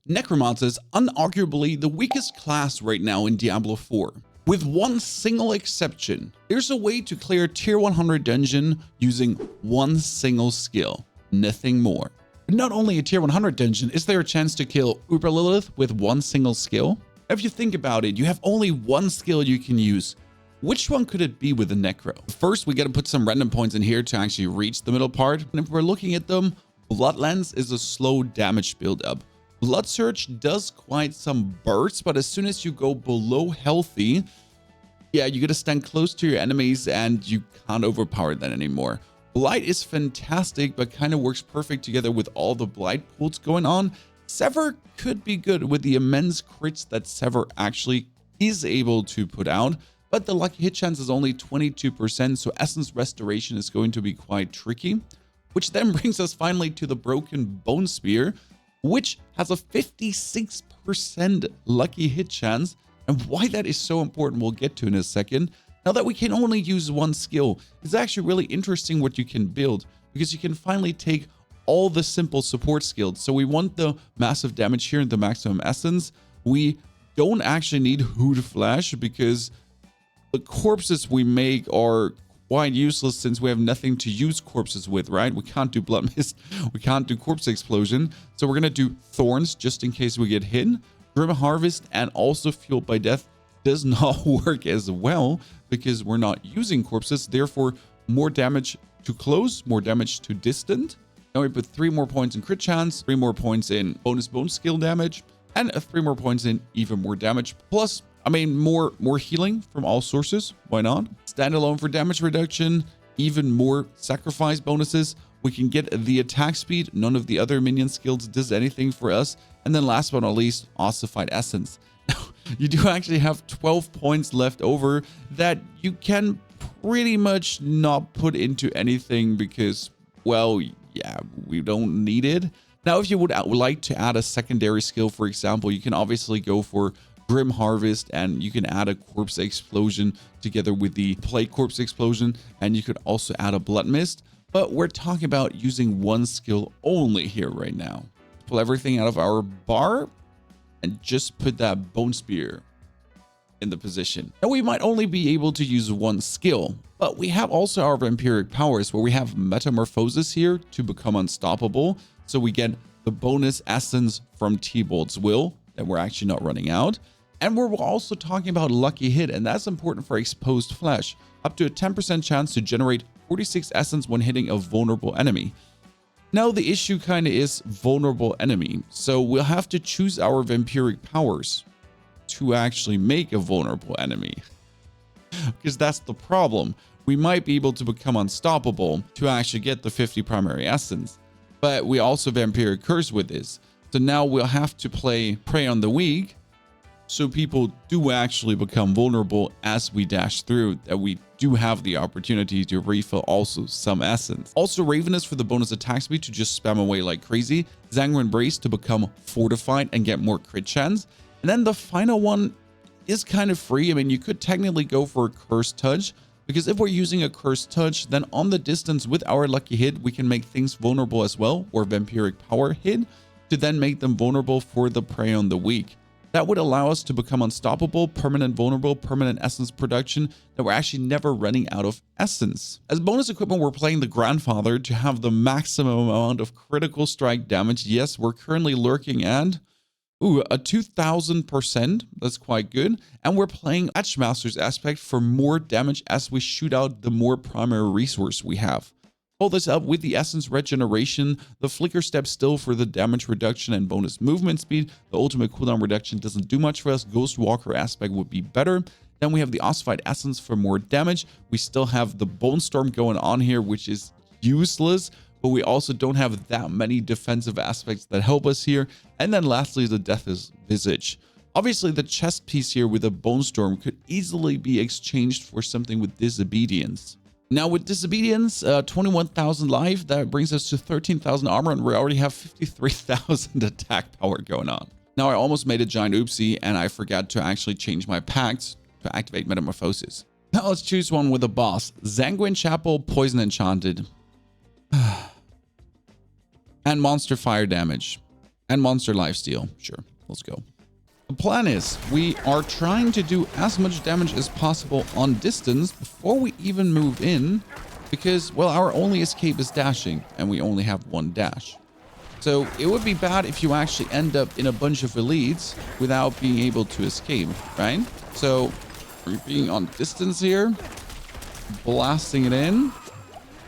Necromancer is unarguably the weakest class right now in Diablo 4. With one single exception, there's a way to clear tier 100 dungeon using one single skill, nothing more. But not only a tier 100 dungeon, is there a chance to kill Uber Lilith with one single skill? If you think about it, you have only one skill you can use. Which one could it be with the Necro? First, we gotta put some random points in here to actually reach the middle part. And if we're looking at them, Blood Lens is a slow damage buildup. Blood Surge does quite some bursts, but as soon as you go below healthy, yeah, you gotta stand close to your enemies and you can't overpower that anymore. Blight is fantastic, but kind of works perfect together with all the Blight pools going on. Sever could be good with the immense crits that Sever actually is able to put out, but the lucky hit chance is only 22%, so Essence Restoration is going to be quite tricky, which then brings us finally to the broken Bone Spear, which has a 56% lucky hit chance. And why that is so important, we'll get to in a second. Now that we can only use one skill, it's actually really interesting what you can build, because you can finally take all the simple support skills. So we want the massive damage here and the maximum essence. We don't actually need Hood Flash because the corpses we make are quite useless since we have nothing to use corpses with, right? We can't do Blood Mist, we can't do Corpse Explosion. So we're gonna do Thorns just in case we get hit. Grim Harvest and also Fueled by Death does not work as well because we're not using corpses. Therefore, more damage to close, more damage to distant. Now we put 3 more points in crit chance, 3 more points in bonus bone skill damage, and 3 more points in even more damage. Plus, I mean, more healing from all sources. Why not? Standalone for damage reduction, even more sacrifice bonuses. We can get the attack speed. None of the other minion skills does anything for us. And then last but not least, Ossified Essence. Now, you do actually have 12 points left over that you can pretty much not put into anything because, well, yeah, we don't need it. Now, if you would like to add a secondary skill, for example, you can obviously go for Grim Harvest and you can add a Corpse Explosion together with the Plague Corpse Explosion, and you could also add a Blood Mist. But we're talking about using one skill only here right now. Pull everything out of our bar and just put that Bone Spear in the position. Now we might only be able to use one skill, but we have also our Vampiric powers where we have Metamorphosis here to become unstoppable. So we get the bonus essence from T-Bolt's Will that we're actually not running out. And we're also talking about Lucky Hit, and that's important for Exposed Flesh. Up to a 10% chance to generate 46 essence when hitting a vulnerable enemy. Now the issue kind of is vulnerable enemy, so we'll have to choose our Vampiric powers to actually make a vulnerable enemy. Because that's the problem. We might be able to become unstoppable to actually get the 50 primary essence, but we also Vampiric Curse with this. So now we'll have to play Prey on the Weak, so people do actually become vulnerable as we dash through, that we do have the opportunity to refill also some essence. Also Ravenous for the bonus attack speed to just spam away like crazy. Sanguine Brace to become fortified and get more crit chance. And then the final one is kind of free. I mean, you could technically go for a Cursed Touch, because if we're using a Cursed Touch, then on the distance with our Lucky Hit, we can make things vulnerable as well, or Vampiric Power Hit, to then make them vulnerable for the Prey on the Weak. That would allow us to become unstoppable, permanent vulnerable, permanent essence production, that we're actually never running out of essence. As bonus equipment, we're playing the Grandfather to have the maximum amount of critical strike damage. Yes, we're currently lurking at a 2000%. That's quite good. And we're playing Matchmaster's aspect for more damage as we shoot out the more primary resource we have. Pull this up with the essence regeneration, the flicker step still for the damage reduction and bonus movement speed. The ultimate cooldown reduction doesn't do much for us. Ghost Walker aspect would be better. Then we have the ossified essence for more damage. We still have the Bone Storm going on here, which is useless, but we also don't have that many defensive aspects that help us here. And then lastly, the Death's Visage. Obviously, the chest piece here with a Bone Storm could easily be exchanged for something with Disobedience. Now with Disobedience, 21,000 life, that brings us to 13,000 armor, and we already have 53,000 attack power going on. Now I almost made a giant oopsie, and I forgot to actually change my pacts to activate Metamorphosis. Now let's choose one with a boss. Sanguine Chapel, Poison Enchanted. And Monster Fire damage. And monster lifesteal. Sure, let's go. The plan is we are trying to do as much damage as possible on distance before we even move in, because, well, our only escape is dashing and we only have one dash. So it would be bad if you actually end up in a bunch of elites without being able to escape, right? So we're being on distance here, blasting it in.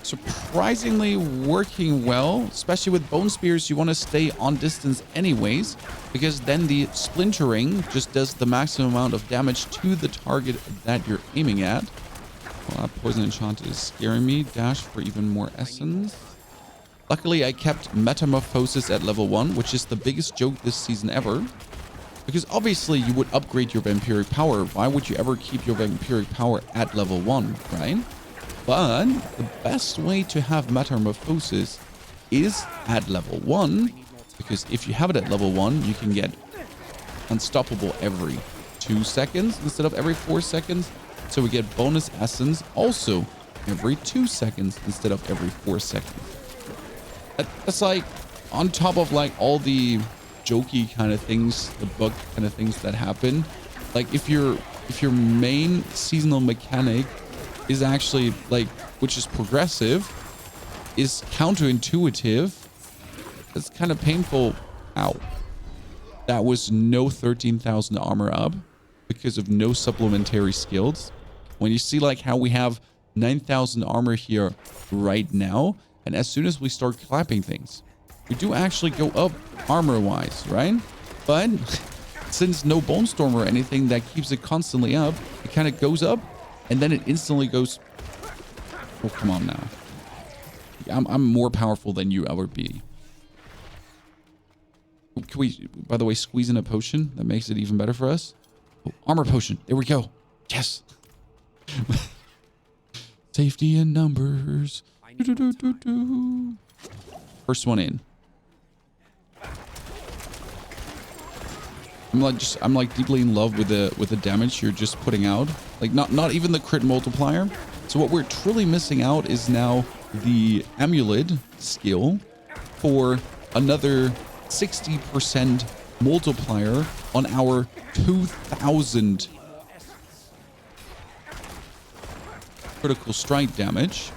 Surprisingly working well, especially with bone spears. You want to stay on distance anyways, because then the splintering just does the maximum amount of damage to the target that you're aiming at. Well, that poison enchant is scaring me. Dash for even more essence. Luckily, I kept Metamorphosis at level 1, which is the biggest joke this season ever. Because obviously you would upgrade your Vampiric power. Why would you ever keep your Vampiric power at level 1, right? But the best way to have Metamorphosis is at level 1. Because if you have it at level 1, you can get unstoppable every 2 seconds instead of every 4 seconds. So we get bonus essence also every 2 seconds instead of every 4 seconds. That's like on top of like all the jokey kind of things, the bug kind of things that happen. Like if your main seasonal mechanic is actually like, which is progressive, is counterintuitive, it's kind of painful. Ow. That was no 13,000 armor up because of no supplementary skills. When you see like how we have 9,000 armor here right now, and as soon as we start clapping things, we do actually go up armor-wise, right? But since no Bone Storm or anything that keeps it constantly up, it kind of goes up, and then it instantly goes... Oh, come on now. I'm more powerful than you ever be. Can we, by the way, squeeze in a potion? That makes it even better for us. Oh, armor potion. There we go. Yes. Safety in numbers. First one in. I'm like deeply in love with the damage you're just putting out. Like not even the crit multiplier. So what we're truly missing out is now the amulet skill for another 60% multiplier on our 2,000 critical strike damage.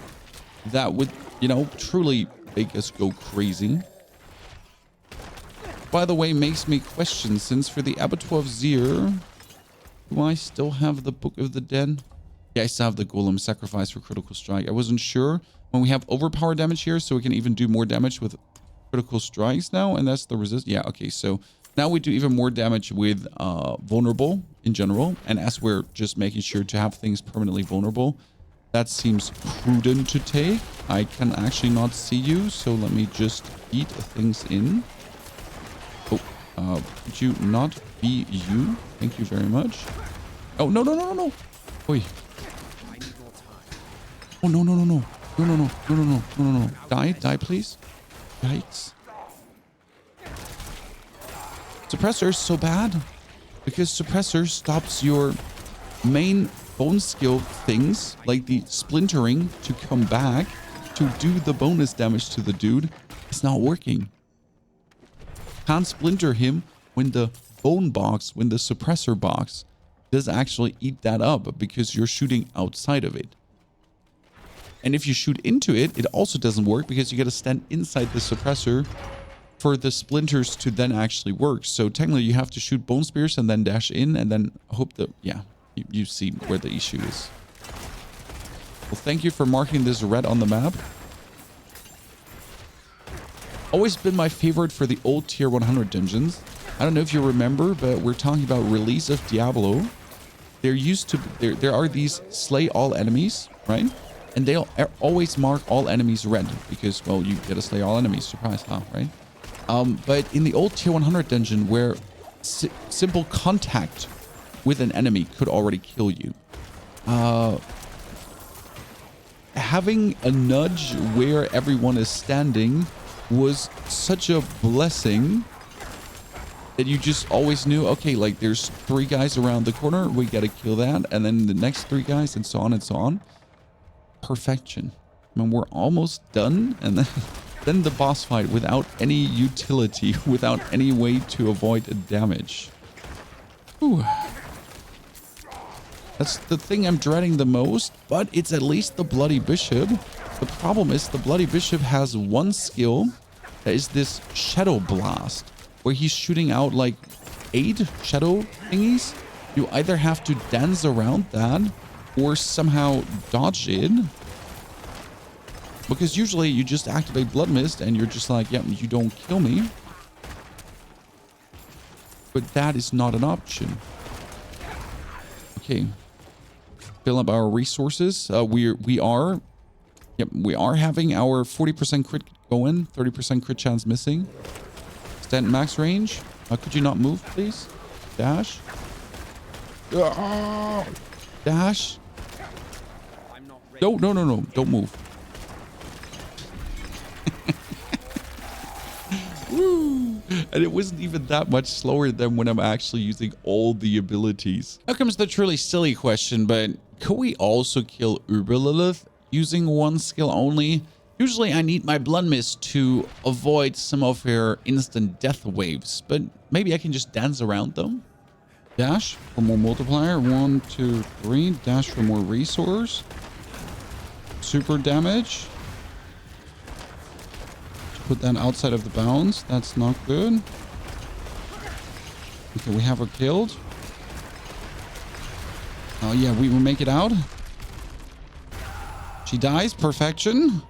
That would, you know, truly make us go crazy. By the way, makes me question, since for the abattoir of Zir, do I still have the Book of the Dead? Yeah, I still have the Golem sacrifice for critical strike. I wasn't sure when we have overpower damage here, so we can even do more damage with critical strikes now, and that's the resist. Yeah, okay, so now we do even more damage with vulnerable in general, and as we're just making sure to have things permanently vulnerable, that seems prudent to take. I can actually not see you, so let me just eat things in. Oh, could you not be you? Thank you very much. Oh, no, no, no, no, no. Oi. Oh, no, no, no, no. No, no, no, no, no, no, no, no, no. Die, please. Yikes. Suppressor is so bad because suppressor stops your main bone skill things like the splintering to come back to do the bonus damage to the dude. It's not working. Can't splinter him when the bone box, when the suppressor box does actually eat that up because you're shooting outside of it. And if you shoot into it, it also doesn't work because you got to stand inside the suppressor for the splinters to then actually work. So technically you have to shoot bone spears and then dash in and then hope that, yeah, you see where the issue is. Well, thank you for marking this red on the map. Always been my favorite for the old tier 100 dungeons. I don't know if you remember, but we're talking about release of Diablo. There are these slay all enemies, right? And they'll always mark all enemies red because, well, you gotta slay all enemies. Surprise, huh? Right? But in the old tier 100 dungeon where simple contact with an enemy could already kill you, having a nudge where everyone is standing was such a blessing that you just always knew, okay, like there's 3 guys around the corner, we gotta kill that, and then the next 3 guys, and so on and so on. Perfection. I mean, we're almost done, and then then the boss fight without any utility, without any way to avoid damage. Whew. That's the thing I'm dreading the most, but it's at least the Bloody Bishop. The problem is the Bloody Bishop has one skill that is this Shadow Blast, where he's shooting out like 8 shadow thingies. You either have to dance around that or somehow dodge it. Because usually you just activate Blood Mist and you're just like, yep, you don't kill me. But that is not an option. Okay. Fill up our resources. We are having our 40% crit going, 30% crit chance missing. Stand max range. Could you not move, please? Dash. Dash. No, don't move. Woo. And it wasn't even that much slower than when I'm actually using all the abilities. Now comes the truly silly question, but could we also kill Uber Lilith using one skill only? Usually I need my Blood Mist to avoid some of her instant death waves, but maybe I can just dance around them. Dash for more multiplier. 1, 2, 3. Dash for more resource. Super damage. Put that outside of the bounds. That's not good. Okay, we have her killed. Oh yeah, we will make it out. She dies. Perfection.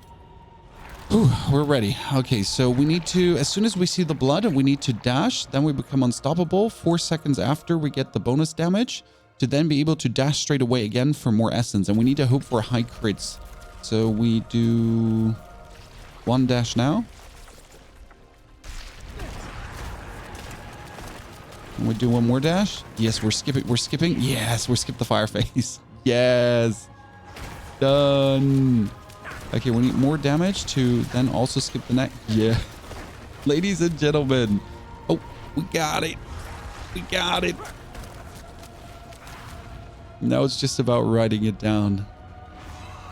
Whew, we're ready. Okay, so we need to, as soon as we see the blood, we need to dash. Then we become unstoppable. 4 seconds after we get the bonus damage to then be able to dash straight away again for more essence. And we need to hope for high crits. So we do 1 dash now. And we do 1 more dash. Yes, we're skipping. We're skipping. Yes, we're skip the fire phase. Yes. Done. Okay, we need more damage to then also skip the neck. Yeah. Ladies and gentlemen. Oh, we got it. We got it. Now it's just about writing it down.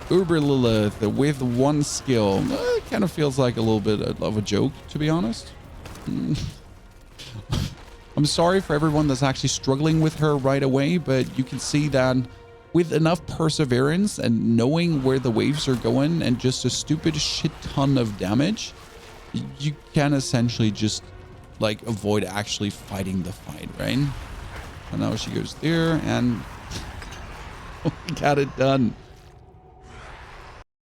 Uber Lilith with 1 skill. It kind of feels like a little bit of a joke, to be honest. I'm sorry for everyone that's actually struggling with her right away, but you can see that with enough perseverance and knowing where the waves are going and just a stupid shit ton of damage, you can essentially just like avoid actually fighting the fight, right? And now she goes there and we got it done.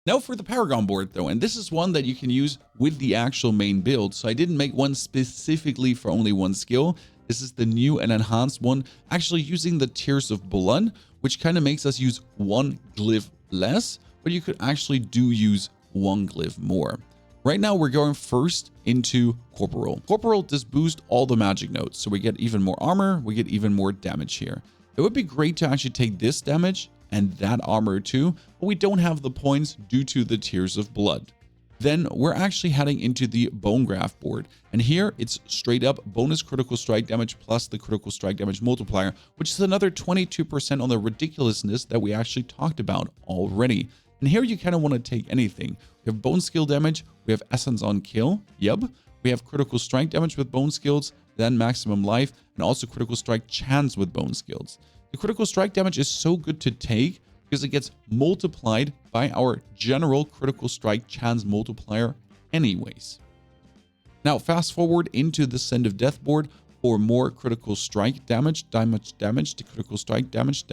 Now for the Paragon board though, and this is one that you can use with the actual main build. So I didn't make one specifically for only 1 skill. This is the new and enhanced one, actually using the Tears of Blood, which kind of makes us use 1 glyph less, but you could actually do use 1 glyph more. Right now we're going first into Corporal. Corporal does boost all the magic notes, so we get even more armor, we get even more damage here. It would be great to actually take this damage and that armor too, but we don't have the points due to the Tears of Blood. Then we're actually heading into the Bone Graft board, and here it's straight up bonus critical strike damage plus the critical strike damage multiplier, which is another 22% on the ridiculousness that we actually talked about already. And here you kind of want to take anything. We have bone skill damage, we have essence on kill, yep. We have critical strike damage with bone skills, then maximum life, and also critical strike chance with bone skills. The critical strike damage is so good to take because it gets multiplied by our general critical strike chance multiplier anyways. Now fast forward into the Send of Death board for more critical strike damage to critical strike damage,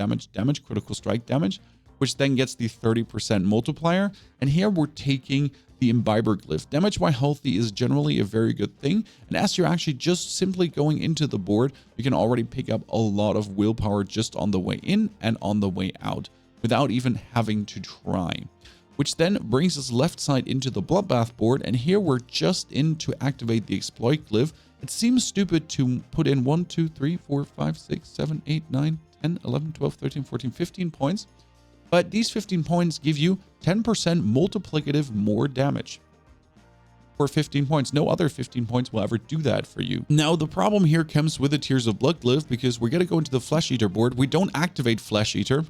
critical strike damage, which then gets the 30% multiplier. And here we're taking the Imbiber glyph. Damage while healthy is generally a very good thing. And as you're actually just simply going into the board, you can already pick up a lot of willpower just on the way in and on the way out, without even having to try. Which then brings us left side into the Bloodbath board, and here we're just in to activate the Exploit glyph. It seems stupid to put in 1, 2, 3, 4, 5, 6, 7, 8, 9, 10, 11, 12, 13, 14, 15 points. But these 15 points give you 10% multiplicative more damage. For 15 points. No other 15 points will ever do that for you. Now, the problem here comes with the Tears of Blood glyph, because we're going to go into the Flesh Eater board. We don't activate Flesh Eater.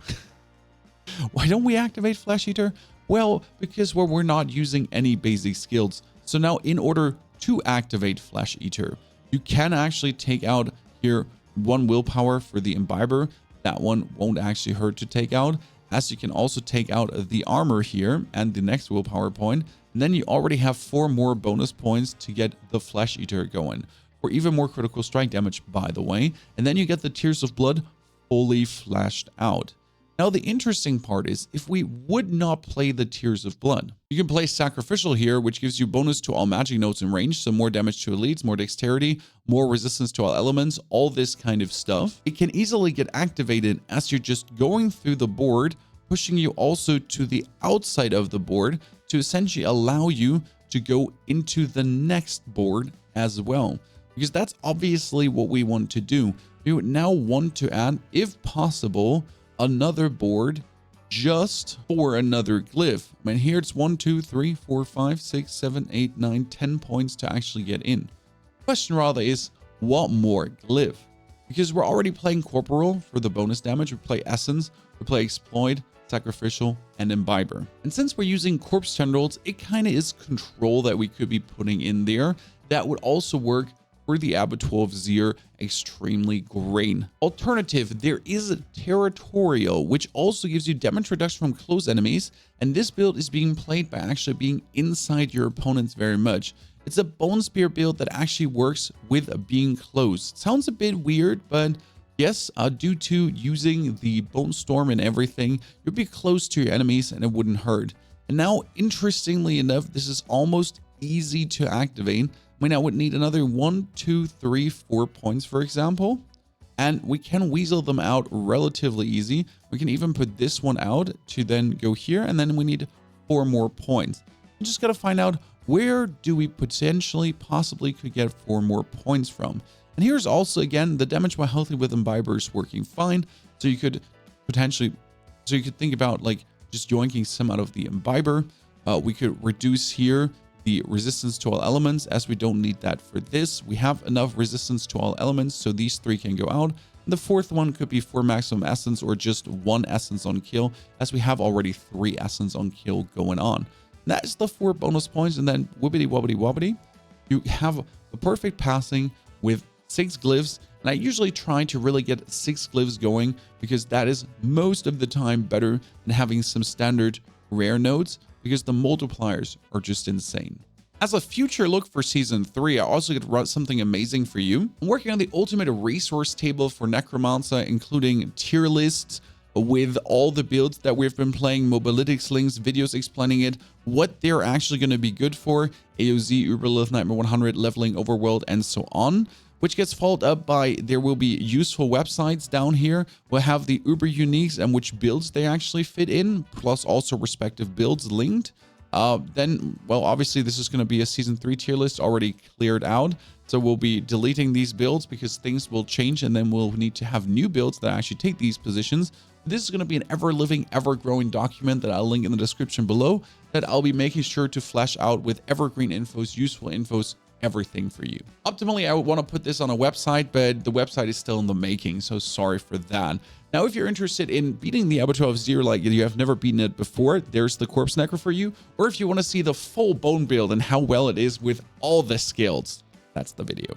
Why don't we activate Flesh Eater? Well, because we're not using any basic skills. So now in order to activate Flesh Eater, you can actually take out here 1 willpower for the Imbiber. That one won't actually hurt to take out, as you can also take out the armor here and the next willpower point. And then you already have 4 more bonus points to get the Flesh Eater going, for even more critical strike damage, by the way. And then you get the Tears of Blood fully fleshed out. Now, the interesting part is if we would not play the Tears of Blood, you can play Sacrificial here, which gives you bonus to all magic nodes in range, so more damage to elites, more dexterity, more resistance to all elements, all this kind of stuff. It can easily get activated as you're just going through the board, pushing you also to the outside of the board to essentially allow you to go into the next board as well, because that's obviously what we want to do. We would now want to add, if possible, another board just for another glyph. I mean, here it's 1, 2, 3, 4, 5, 6, 7, 8, 9, 10 points to actually get in. The question rather is, what more glyph? Because we're already playing Corporal for the bonus damage. We play Essence, we play Exploit, Sacrificial, and Imbiber. And since we're using Corpse Tendrils, it kind of is Control that we could be putting in there. That would also work for the abattoir of Zir extremely great. Alternative, there is a Territorial, which also gives you damage reduction from close enemies, and this build is being played by actually being inside your opponents very much. It's a Bone Spear build that actually works with being close. Sounds a bit weird, but yes, due to using the Bone Storm and everything, you'll be close to your enemies and it wouldn't hurt. And now, interestingly enough, this is almost easy to activate. I mean, I would need another 1, 2, 3, 4 points, for example, and we can weasel them out relatively easy. We can even put this one out to then go here, and then we need 4 more points. We just got to find out where do we potentially possibly could get 4 more points from. And here's also, again, the damage while healthy with Imbiber is working fine. So you could potentially, think about like just yoinking some out of the Imbiber. We could reduce here the resistance to all elements, as we don't need that for this. We have enough resistance to all elements, so these 3 can go out. And the 4th one could be for maximum essence or just 1 essence on kill, as we have already 3 essence on kill going on. And that is the 4 bonus points, and then wibbity wobbity wobbity, you have the perfect passing with 6 glyphs. And I usually try to really get 6 glyphs going, because that is most of the time better than having some standard rare nodes, because the multipliers are just insane. As a future look for Season 3, I also get to run something amazing for you. I'm working on the ultimate resource table for Necromancer, including tier lists with all the builds that we've been playing, mobilytics links, videos explaining it, what they're actually going to be good for, AOZ, Uber Lilith, Nightmare 100, leveling, overworld, and so on, which gets followed up by there will be useful websites down here. We'll have the Uber uniques and which builds they actually fit in, plus also respective builds linked. Then, well, obviously this is going to be a Season 3 tier list already cleared out. So we'll be deleting these builds because things will change, and then we'll need to have new builds that actually take these positions. This is going to be an ever-living, ever-growing document that I'll link in the description below, that I'll be making sure to flesh out with evergreen infos, useful infos, everything for you. Optimally, I would want to put this on a website, but the website is still in the making, so sorry for that. Now, if you're interested in beating the Abattoir of Zir like you have never beaten it before, there's the Corpse Necro for you. Or if you want to see the full bone build and how well it is with all the skills, that's the video.